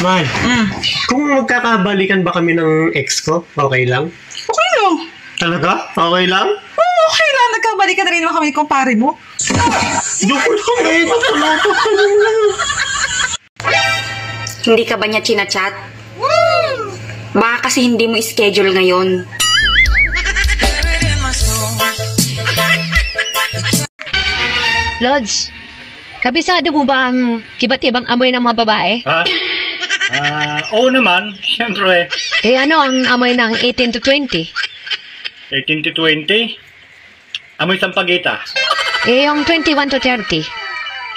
Mahal, kung magkakabalikan ba kami ng ex ko, okay lang? Okay lang. Talaga? Okay lang? Oo, okay lang. Nagkabalikan na rin naman kami kung pare mo. Joke lang eh. Hindi ka ba niya chinachat? Baka kasi hindi mo schedule ngayon. Lods, kabisado mo ba ang kibat-ibang amoy ng mga babae? Ha? Oo naman, siyempre. Eh ano ang amoy ng 18 to 20? 18 to 20. Amoy sampagita. Eh yung 21 to 30?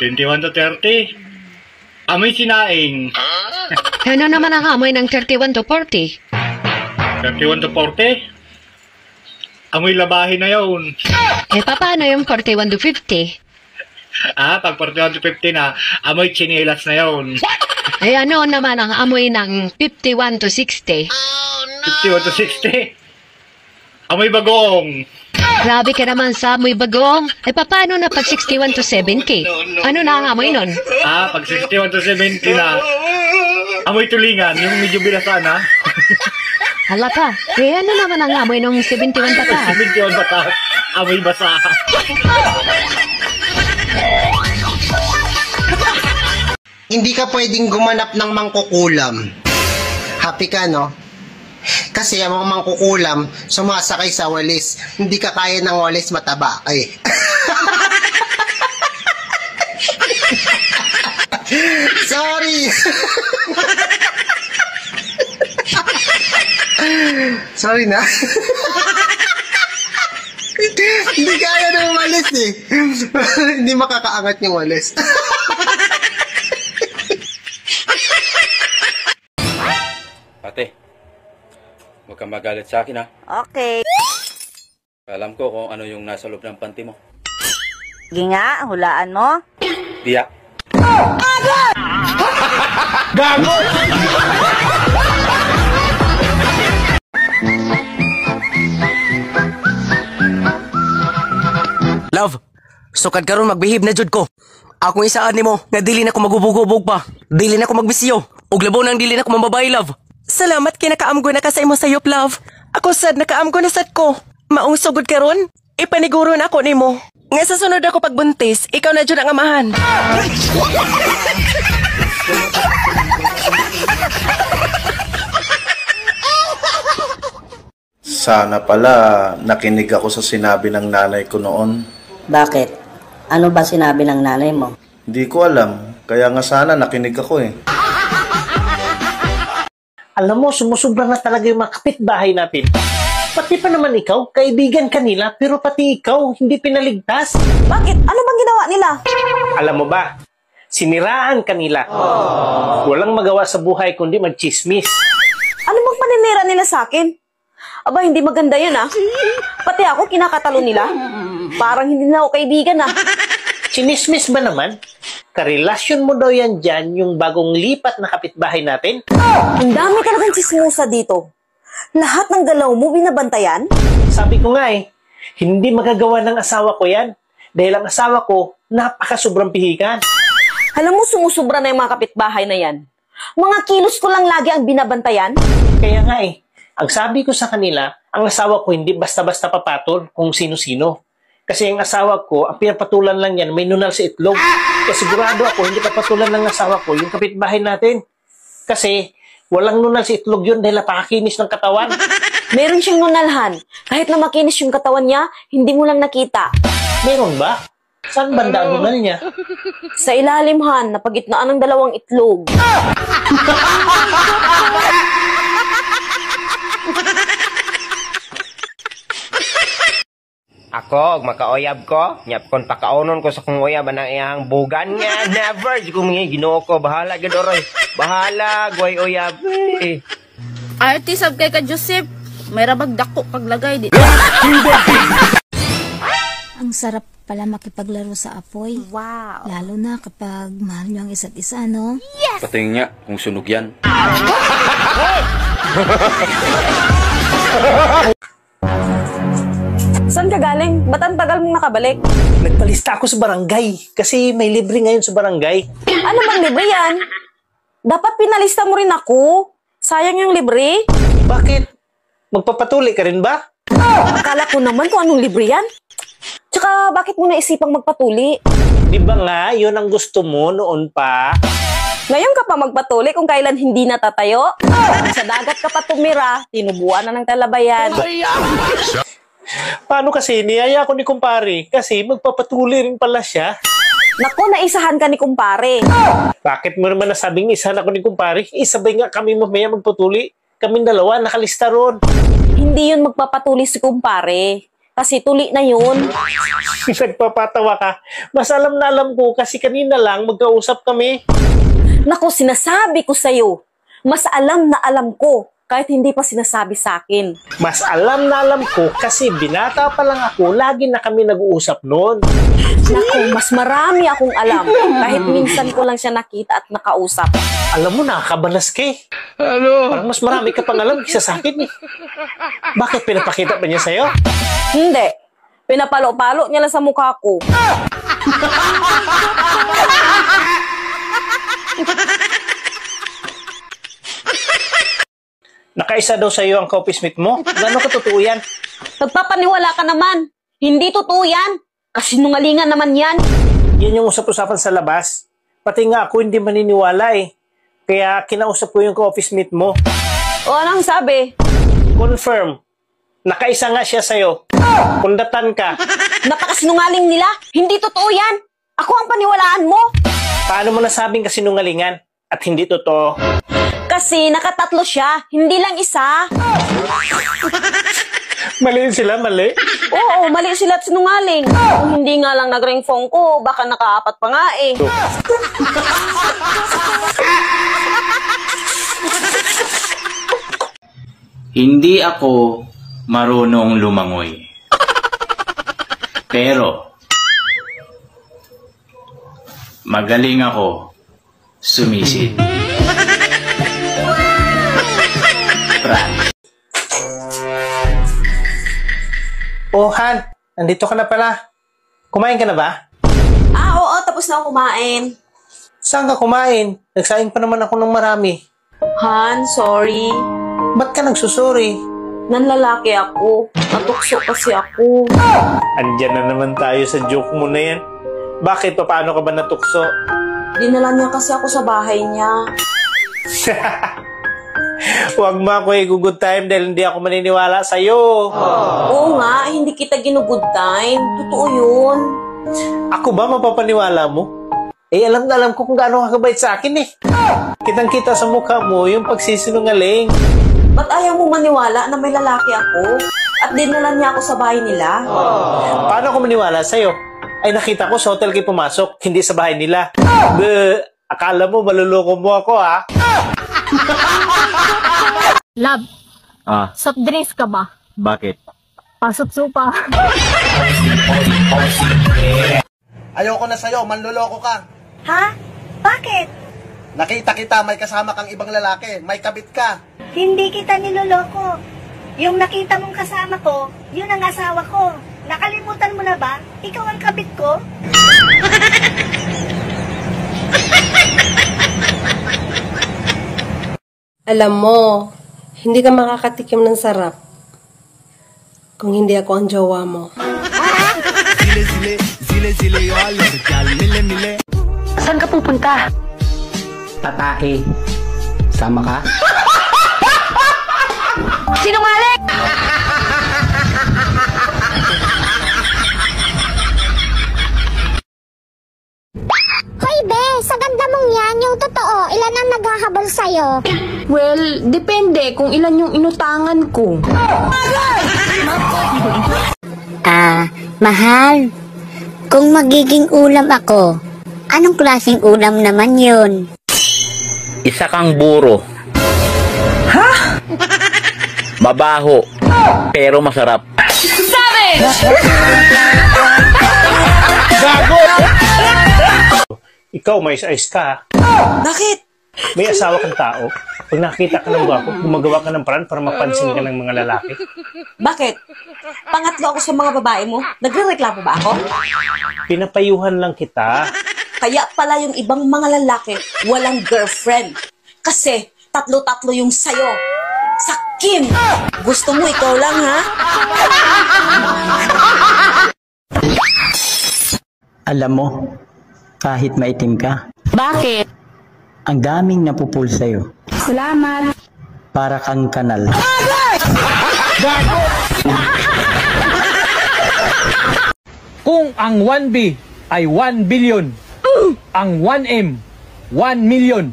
21 to 30. Amoy sinaing. Ano naman ang amoy ng 31 to 40? 31 to 40. Amoy labahin na yun. Eh paano yung 41 to 50? Pag 41 to 50 na, amoy chinelas na yun. Eh ano naman ang amoy ng 51 to 60? 51 to 60. Amoy bagong. Grabe ka naman sa amoy bagong. Eh paano na pag 61 to 70? Ano na ang amoy nun? Pag 61 to 70 na, amoy tulingan, yung medyo bilasan ha. Hala ka. Eh ano naman ang amoy ng 71 pataas? 71 batas, amoy basa. Hindi ka pwedeng gumanap ng mangkukulam. Happy ka, no? Kasi ang mga mangkukulam, sumasakay sa walis. Hindi ka kaya ng walis, mataba. Ay. Sorry! Sorry na. Hindi kaya ng walis eh. Hindi makakaangat yung walis. Ate, huwag kang magalit sa akin ha. Okay. Alam ko kung ano yung nasa loob ng panty mo. Sige nga, hulaan mo. Biya. Gago! Love, sukad karon magbehave na jud ko. Akong isaan nimo nga dili na ko magubog-ubog pa. Dili na ko magbisiyo. Og labo nang dili na ko mamabay, love. Salamat kay nakaamgo na ka sa imo sayop, love. Ako sad nakaamgo na sad ko. Maong sugod karon, ipaniguro na ako nimo. Nga sa sunod ako pagbuntis, ikaw na jud ang amahan. Sana pala nakinig ako sa sinabi ng nanay ko noon. Bakit? Ano ba sinabi ng nanay mo? Hindi ko alam, kaya nga sana nakinig ako eh. Alam mo, sumusubra na talaga yung mga kapitbahay natin. Pati pa naman ikaw, kaibigan kanila, pero pati ikaw, hindi pinaligtas. Bakit? Ano bang ginawa nila? Alam mo ba, siniraan kanila. Walang magawa sa buhay kundi magchismis. Ano bang paninira nila sa akin? Aba, hindi maganda yun ah. Pati ako, kinakatalo nila. Parang hindi na ako kaibigan ah. Chinismis ba naman? Karelasyon mo daw yan dyan yung bagong lipat na kapitbahay natin? Ang dami talagang chismosa dito. Lahat ng galaw mo binabantayan? Sabi ko nga eh, hindi magagawa ng asawa ko yan. Dahil ang asawa ko, napaka-sobrang pihikan. Alam mo, sumusubra na yung mga kapitbahay na yan. Mga kilos ko lang lagi ang binabantayan. Kaya nga eh, ang sabi ko sa kanila, ang asawa ko hindi basta-basta papatol kung sino-sino. Kasi ang asawa ko, ang pinapatulan lang yan, may nunal sa itlog. Kaya sigurado ako, hindi papatulan ng asawa ko yung kapitbahay natin. Kasi walang nunal sa itlog yun dahil napakakinis ng katawan. Meron siyang nunalhan. Kahit na makinis yung katawan niya, hindi mo lang nakita. Meron ba? Saan banda ang nunal niya? Sa ilalim, Han, napagitnaan ng dalawang itlog. Ako, makaoyab ko, nyap kon pakaonon ko sa kong oyab ang iyang bugan nga, never, di ko mga ginoo ko, bahala gadoroy, bahala, guay oyab, eh. Arty sab kay ka Joseph, may rabag dako paglagay di. Ang sarap pala makipaglaro sa apoy. Wow. Lalo na kapag mahal nyo ang isa't isa, no? Yes! Patingin niya kung sunog yan. Saan ka galing? Ba't ang tagal mong nakabalik? Nagpalista ako sa barangay kasi may libre ngayon sa barangay. Ano bang libre yan? Dapat pinalista mo rin ako. Sayang yung libre. Bakit? Magpapatuli ka rin ba? Akala ko naman kung anong libre yan. Tsaka bakit mo naisipang magpatuli? Di ba nga, yun ang gusto mo noon pa? Ngayon ka pa magpatuli kung kailan hindi natatayo? Sa dagat ka pa tumira, tinubuan na ng talabayan. Paano kasi niyaya ko ni kumpare? Kasi magpapatuli rin pala siya. Naku, naisahan ka ni kumpare. Bakit mo naman nasabing isahan ako ni kumpare? Isabay nga kami mamaya magpatuli. Kaming dalawa, nakalista ron. Hindi yun magpapatuli si kumpare. Kasi tuli na yun. Nagpapatawa ka. Mas alam na alam ko kasi kanina lang magkausap kami. Naku, sinasabi ko sa'yo. Mas alam na alam ko kahit hindi pa sinasabi sa akin. Mas alam na alam ko kasi binata pa lang ako, lagi na kami nag-uusap noon. Naku, mas marami akong alam kahit minsan ko lang siya nakita at nakausap. Alam mo, nakakabalas ka eh. Parang mas marami ka pang alam kaysa sa akin eh. Bakit pinapakita pa niya sa'yo? Hindi. Pinapalo-palo niya lang sa mukha ko. Nakaisa daw sa'yo ang coffee mate mo? Gano'n katotoo yan? Nagpapaniwala ka naman. Hindi totoo yan. Kasinungalingan naman yan. Yan yung usap-usapan sa labas. Pati nga ako hindi maniniwala eh. Kaya kinausap ko yung coffee mate mo. O anong sabi? Confirm. Nakaisa nga siya sa'yo. Kundatan ka. Napakasinungaling nila. Hindi totoo yan. Ako ang paniwalaan mo. Paano mo nasabing kasinungalingan at hindi totoo? Kasi nakatatlo siya, hindi lang isa. Mali sila, mali? Oo, mali sila at sinungaling. Kung hindi nga lang nag-ring phone ko, baka nakaapat pa nga eh. Hindi ako marunong lumangoy. Pero, magaling ako sumisid. Oh, Han, nandito ka na pala. Kumain ka na ba? Oo, tapos na ako kumain. Saan ka kumain? Nagsaing pa naman ako ng marami. Han, sorry. Ba't ka nagsusuri? Nanlalaki ako. Natukso kasi ako. Andyan na naman tayo sa joke mo na yan. Bakit? Paano ka ba natukso? Dinala niya kasi ako sa bahay niya. Huwag mo ako i-good time dahil hindi ako maniniwala sa'yo. Oo nga, hindi kita ginugood time. Totoo yun. Ako ba mapapaniwala mo? Eh, alam na alam ko kung gaano kakabait sa akin eh. Kitang-kita sa mukha mo yung pagsisinungaling. Ba't ayaw mo maniwala na may lalaki ako? At dinala niya ako sa bahay nila? Paano ako maniwala sa'yo? Ay, nakita ko sa hotel kayo pumasok, hindi sa bahay nila. Akala mo maluloko mo ako ha? Love, soft drinks ka ba? Bakit? Pasok supa. Ayoko na sa'yo, manloloko ka. Ha? Bakit? Nakita kita, may kasama kang ibang lalaki, may kabit ka. Hindi kita niloloko. Yung nakita mong kasama ko, yun ang asawa ko. Nakalimutan mo na ba? Ikaw ang kabit ko? Alam mo, hindi ka makakatikim ng sarap kung hindi ako ang jowa mo. Saan ka pupunta? Tatake. Sama ka? Sinungaling! Hoy, be! Sa ganda mong yan, yung totoo, ilan ang naghahabol sa'yo? Well, depende kung ilan yung inutangan ko. Mahal. Kung magiging ulam ako, anong klaseng ulam naman yun? Isa kang buro. Ha? Mabaho. Pero masarap. Sabi! Gago! Ikaw, may ayos ka. Bakit? May asawa kang tao. Pag nakita ka ng gwapo, gumagawa ka ng paraan para mapansin ka ng mga lalaki. Bakit? Pangatlo ako sa mga babae mo. Nagre-reklamo ba ako? Pinapayuhan lang kita. Kaya pala yung ibang mga lalaki walang girlfriend. Kasi tatlo-tatlo yung sayo. Sakim! Gusto mo ikaw lang, ha? Alam mo, kahit maitim ka, Bakit? ang daming napupul sa'yo. Salamat. Para kang kanal. Kung ang 1B ay 1 billion, ang 1M, 1 million,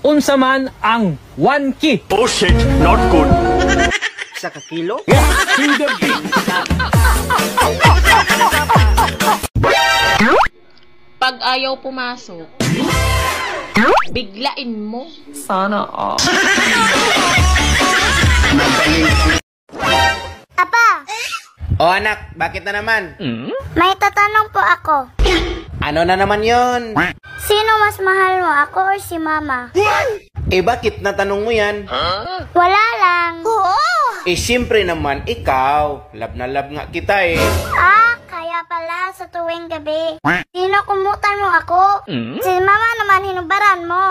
unsa man ang 1K. Oh shit, not good. Sa kakilo? To the beat. Pag ayaw pumasok, biglain mo. Sana all. Apa, O anak, bakit na naman? may tatanong po ako. Ano na naman yon? Sino mas mahal mo, ako or si mama? Eh bakit natanong mo yan? Wala lang. Siyempre naman, ikaw. Love na love nga kita eh. Kaya pala sa tuwing gabi. Sino kumutan mo ako? Si mama naman hinubaran mo.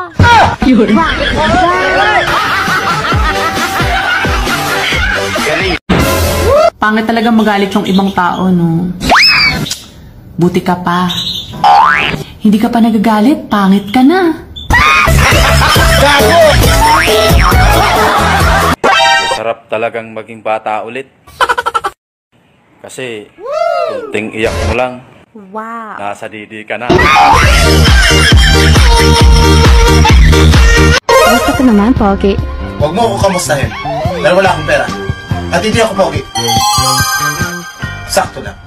Pangit talaga magalit yung ibang tao, no? Buti ka pa. Hindi ka pa nagagalit, pangit ka na. Sarap talagang maging bata ulit. Kasi, kunting iyak mo lang, nasa didi ka na. Gusto ko naman, Pogi. Huwag mo ako kamustahin. Pero wala akong pera. At hindi ako pogi. Sakto lang.